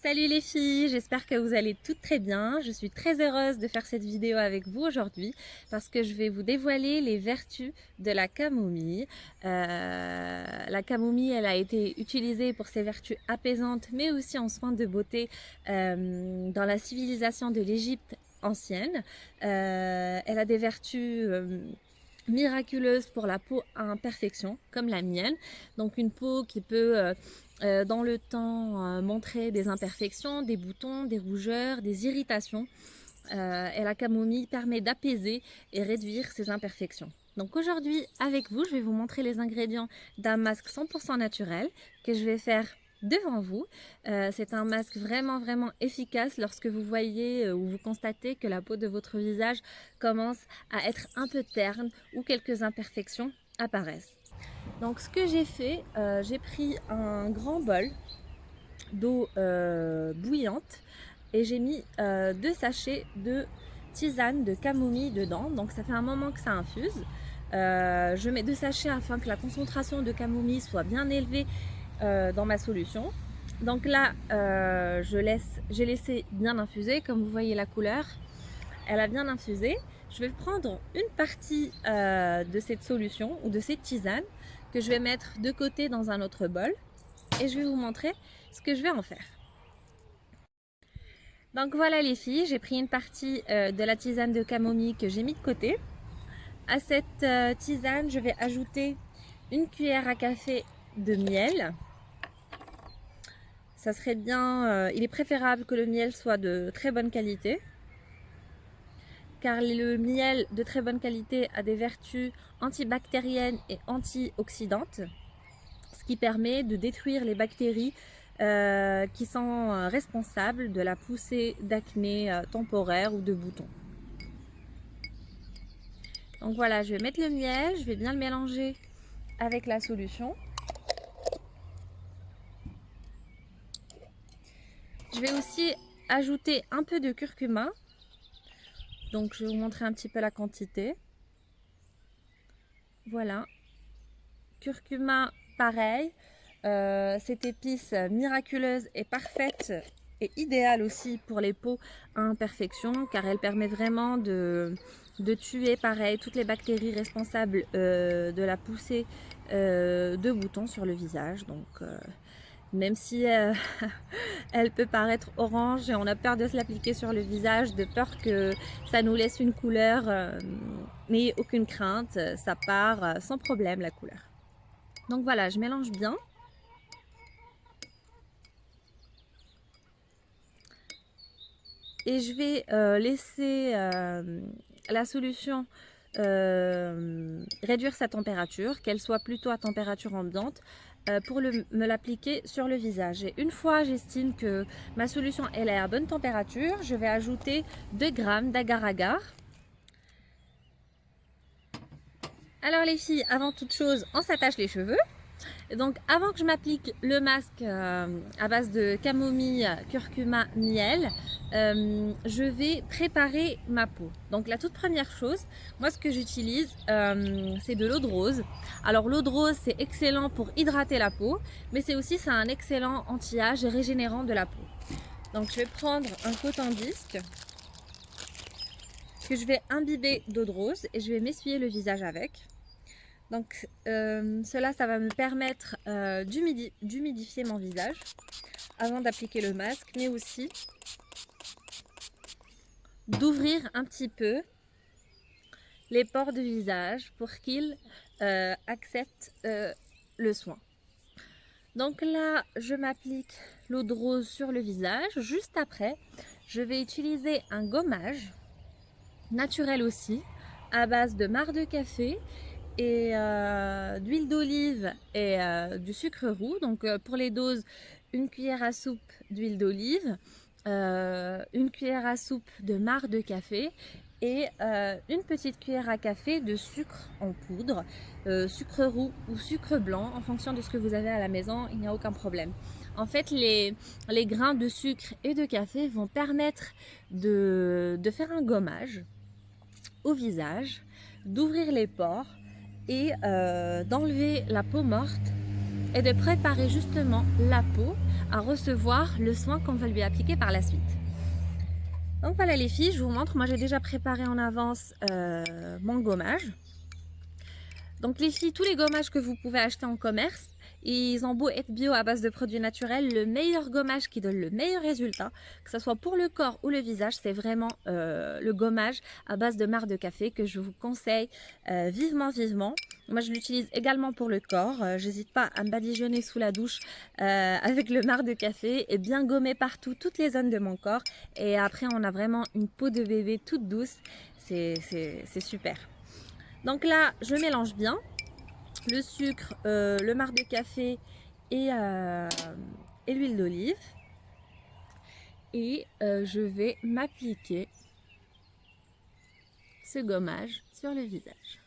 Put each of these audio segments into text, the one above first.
Salut les filles, j'espère que vous allez toutes très bien. Je suis très heureuse de faire cette vidéo avec vous aujourd'hui parce que je vais vous dévoiler les vertus de la camomille. La camomille, elle a été utilisée pour ses vertus apaisantes mais aussi en soins de beauté dans la civilisation de l'Égypte ancienne. Elle a des vertus miraculeuse pour la peau à imperfection comme la mienne, donc une peau qui peut dans le temps montrer des imperfections, des boutons, des rougeurs, des irritations, et la camomille permet d'apaiser et réduire ces imperfections. Donc aujourd'hui avec vous, je vais vous montrer les ingrédients d'un masque 100% naturel que je vais faire devant vous. C'est un masque vraiment efficace lorsque vous voyez ou vous constatez que la peau de votre visage commence à être un peu terne ou quelques imperfections apparaissent. Donc ce que j'ai fait, j'ai pris un grand bol d'eau bouillante et j'ai mis 2 sachets de tisane de camomille dedans. Donc ça fait un moment que ça infuse. Je mets 2 sachets afin que la concentration de camomille soit bien élevée dans ma solution. Donc là, j'ai laissé bien infuser. Comme vous voyez la couleur, elle a bien infusé. Je vais prendre une partie de cette solution ou de cette tisane que je vais mettre de côté dans un autre bol et je vais vous montrer ce que je vais en faire. Donc voilà les filles, j'ai pris une partie de la tisane de camomille que j'ai mis de côté. À cette tisane, je vais ajouter une cuillère à café de miel. Ça serait bien, il est préférable que le miel soit de très bonne qualité, car le miel de très bonne qualité a des vertus antibactériennes et antioxydantes, ce qui permet de détruire les bactéries qui sont responsables de la poussée d'acné temporaire ou de boutons. Donc voilà, je vais mettre le miel, je vais bien le mélanger avec la solution. Je vais aussi ajouter un peu de curcuma. Donc je vais vous montrer un petit peu la quantité. Voilà. Curcuma, pareil. Cette épice miraculeuse est parfaite et idéale aussi pour les peaux à imperfection, car elle permet vraiment de tuer pareil toutes les bactéries responsables de la poussée de boutons sur le visage. Donc même si elle peut paraître orange et on a peur de se l'appliquer sur le visage, de peur que ça nous laisse une couleur, n'ayez aucune crainte, ça part sans problème la couleur. Donc voilà, je mélange bien. Et je vais laisser la solution réduire sa température, qu'elle soit plutôt à température ambiante, pour me l'appliquer sur le visage. Et une fois j'estime que ma solution elle est à bonne température, je vais ajouter 2 grammes d'agar-agar. Alors les filles, avant toute chose, on s'attache les cheveux. Donc avant que je m'applique le masque à base de camomille, curcuma, miel, je vais préparer ma peau. Donc la toute première chose, moi ce que j'utilise, c'est de l'eau de rose. Alors l'eau de rose c'est excellent pour hydrater la peau, mais c'est aussi un excellent anti-âge et régénérant de la peau. Donc je vais prendre un coton-disque que je vais imbiber d'eau de rose et je vais m'essuyer le visage avec. Donc ça va me permettre d'humidifier mon visage avant d'appliquer le masque, mais aussi d'ouvrir un petit peu les pores du visage pour qu'ils acceptent le soin. Donc là, je m'applique l'eau de rose sur le visage. Juste après, je vais utiliser un gommage naturel aussi, à base de marc de café et d'huile d'olive et du sucre roux. Donc pour les doses, une cuillère à soupe d'huile d'olive, une cuillère à soupe de marc de café et une petite cuillère à café de sucre en poudre, sucre roux ou sucre blanc en fonction de ce que vous avez à la maison, il n'y a aucun problème. En fait, les grains de sucre et de café vont permettre de faire un gommage au visage, d'ouvrir les pores et d'enlever la peau morte et de préparer justement la peau à recevoir le soin qu'on va lui appliquer par la suite. Donc voilà les filles, je vous montre, moi j'ai déjà préparé en avance mon gommage. Donc les filles, tous les gommages que vous pouvez acheter en commerce, ils ont beau être bio à base de produits naturels, le meilleur gommage qui donne le meilleur résultat, que ce soit pour le corps ou le visage, c'est vraiment le gommage à base de marc de café que je vous conseille vivement. Moi je l'utilise également pour le corps, j'hésite pas à me badigeonner sous la douche avec le marc de café et bien gommer partout toutes les zones de mon corps. Et après on a vraiment une peau de bébé toute douce, c'est super. Donc là, je mélange bien le sucre, le marc de café et l'huile d'olive. Et je vais m'appliquer ce gommage sur le visage.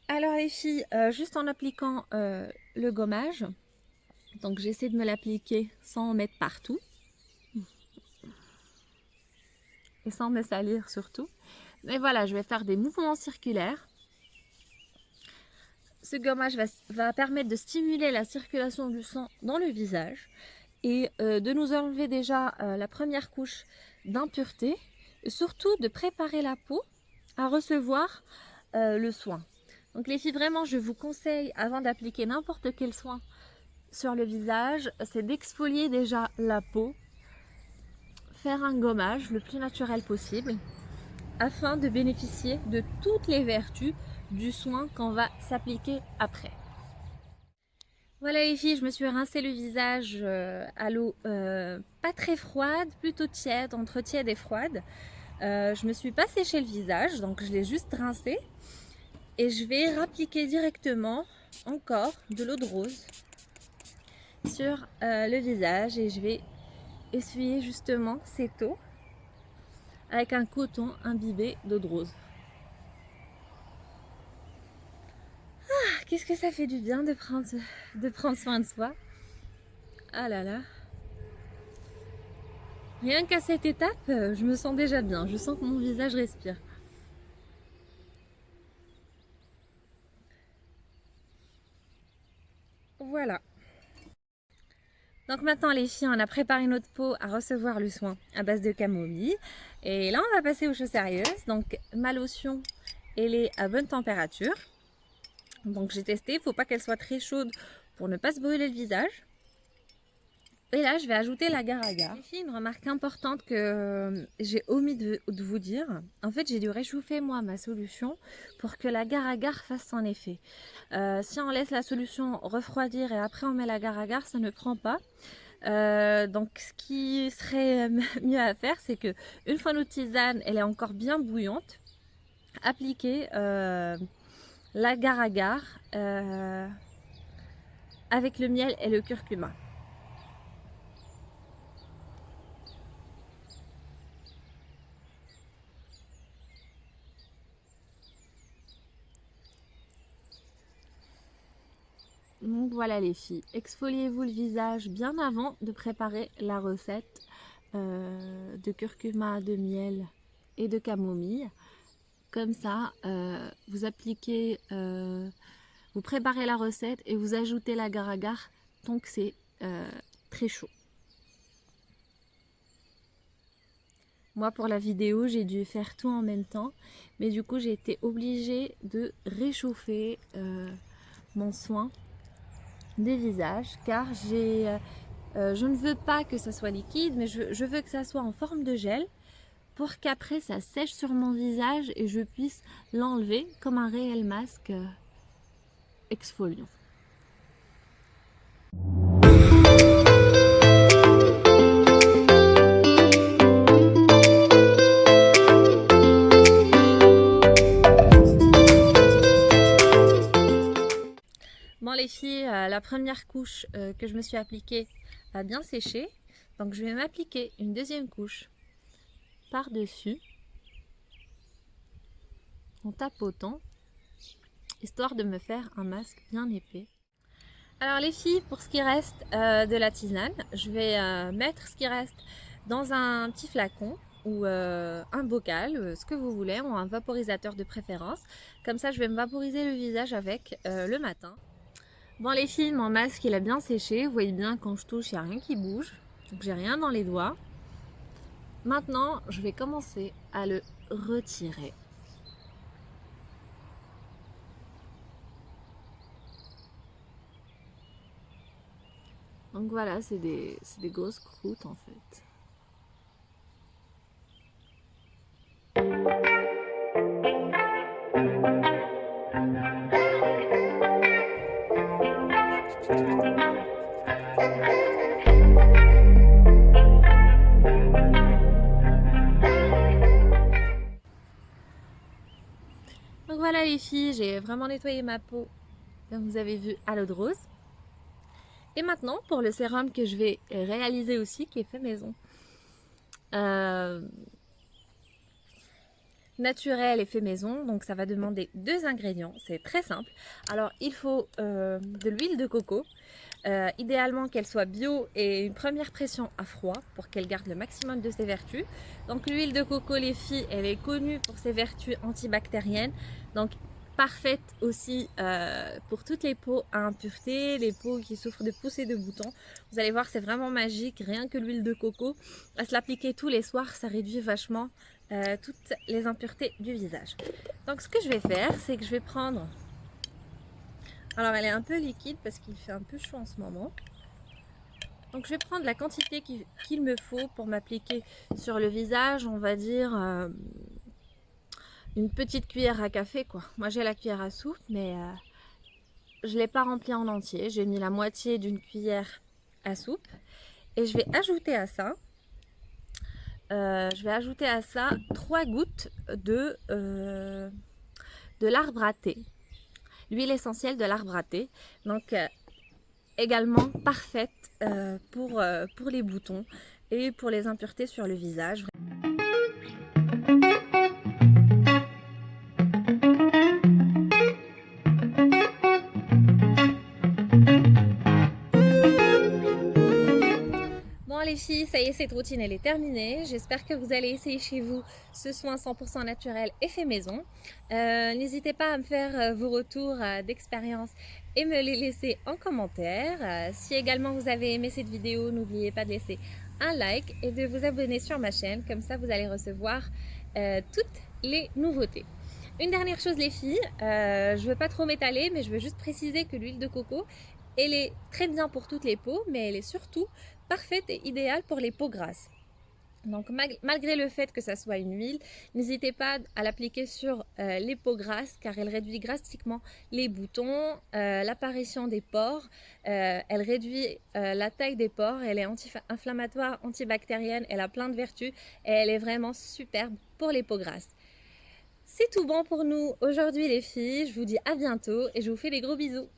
Alors les filles, juste en appliquant le gommage, donc j'essaie de me l'appliquer sans en mettre partout et sans me salir surtout. Mais voilà, je vais faire des mouvements circulaires. Ce gommage va permettre de stimuler la circulation du sang dans le visage et de nous enlever déjà la première couche d'impureté et surtout de préparer la peau à recevoir le soin. Donc les filles, vraiment je vous conseille avant d'appliquer n'importe quel soin sur le visage, c'est d'exfolier déjà la peau, faire un gommage le plus naturel possible afin de bénéficier de toutes les vertus du soin qu'on va s'appliquer après. Voilà les filles, je me suis rincé le visage à l'eau pas très froide, plutôt tiède, entre tiède et froide. Je me suis pas séché le visage, donc je l'ai juste rincé. Et je vais appliquer directement encore de l'eau de rose sur le visage. Et je vais essuyer justement cette eau avec un coton imbibé d'eau de rose. Qu'est-ce que ça fait du bien de prendre soin de soi. Ah là là. Rien qu'à cette étape, je me sens déjà bien. Je sens que mon visage respire. Voilà. Donc maintenant les filles, on a préparé notre peau à recevoir le soin à base de camomille. Et là, on va passer aux choses sérieuses. Donc ma lotion, elle est à bonne température. Donc j'ai testé, il ne faut pas qu'elle soit très chaude pour ne pas se brûler le visage. Et là, je vais ajouter l'agar-agar. Les filles, une remarque importante que j'ai omis de vous dire. En fait, j'ai dû réchauffer moi ma solution pour que l'agar-agar fasse son effet. Si on laisse la solution refroidir et après on met l'agar-agar, ça ne prend pas. Donc ce qui serait mieux à faire, c'est que une fois notre tisane, elle est encore bien bouillante, appliquer l'agar-agar avec le miel et le curcuma. Donc voilà les filles, exfoliez-vous le visage bien avant de préparer la recette de curcuma, de miel et de camomille. Comme ça, vous appliquez, vous préparez la recette et vous ajoutez l'agar-agar tant que c'est très chaud. Moi pour la vidéo, j'ai dû faire tout en même temps, mais du coup j'ai été obligée de réchauffer mon soin des visages car je ne veux pas que ça soit liquide, mais je veux que ça soit en forme de gel pour qu'après ça sèche sur mon visage et je puisse l'enlever comme un réel masque exfoliant. Bon les filles, la première couche que je me suis appliquée a bien séché, donc je vais m'appliquer une deuxième couche par-dessus en tapotant, histoire de me faire un masque bien épais. Alors les filles, pour ce qui reste de la tisane, je vais mettre ce qui reste dans un petit flacon ou un bocal, ce que vous voulez, ou un vaporisateur de préférence. Comme ça, je vais me vaporiser le visage avec le matin. Bon les filles, mon masque il a bien séché. Vous voyez bien quand je touche, il n'y a rien qui bouge. Donc j'ai rien dans les doigts. Maintenant, je vais commencer à le retirer. Donc voilà, c'est des grosses croûtes en fait. Donc voilà les filles, j'ai vraiment nettoyé ma peau, comme vous avez vu, à l'eau de rose. Et maintenant, pour le sérum que je vais réaliser aussi, qui est fait maison. Naturel et fait maison, donc ça va demander 2 ingrédients, c'est très simple. Alors il faut de l'huile de coco, idéalement qu'elle soit bio et une première pression à froid pour qu'elle garde le maximum de ses vertus. Donc l'huile de coco les filles, elle est connue pour ses vertus antibactériennes, donc parfaite aussi pour toutes les peaux à impureté, les peaux qui souffrent de poussées de boutons. Vous allez voir, c'est vraiment magique, rien que l'huile de coco, à se l'appliquer tous les soirs, ça réduit vachement toutes les impuretés du visage. Donc ce que je vais faire, c'est que je vais prendre, alors elle est un peu liquide parce qu'il fait un peu chaud en ce moment, donc je vais prendre la quantité qu'il me faut pour m'appliquer sur le visage, on va dire une petite cuillère à café quoi. Moi j'ai la cuillère à soupe, mais je ne l'ai pas remplie en entier, j'ai mis la moitié d'une cuillère à soupe et je vais ajouter à ça 3 gouttes de l'arbre à thé, l'huile essentielle de l'arbre à thé, donc également parfaite pour les boutons et pour les impuretés sur le visage. Bon les filles, ça y est, cette routine elle est terminée. J'espère que vous allez essayer chez vous ce soin 100% naturel et fait maison. N'hésitez pas à me faire vos retours d'expérience et me les laisser en commentaire. Si également vous avez aimé cette vidéo, n'oubliez pas de laisser un like et de vous abonner sur ma chaîne. Comme ça, vous allez recevoir toutes les nouveautés. Une dernière chose les filles, je ne veux pas trop m'étaler, mais je veux juste préciser que l'huile de coco, elle est très bien pour toutes les peaux, mais elle est surtout parfaite et idéale pour les peaux grasses. Donc malgré le fait que ça soit une huile, n'hésitez pas à l'appliquer sur les peaux grasses car elle réduit drastiquement les boutons, l'apparition des pores, elle réduit la taille des pores, elle est anti-inflammatoire, antibactérienne, elle a plein de vertus et elle est vraiment superbe pour les peaux grasses. C'est tout bon pour nous aujourd'hui les filles, je vous dis à bientôt et je vous fais des gros bisous.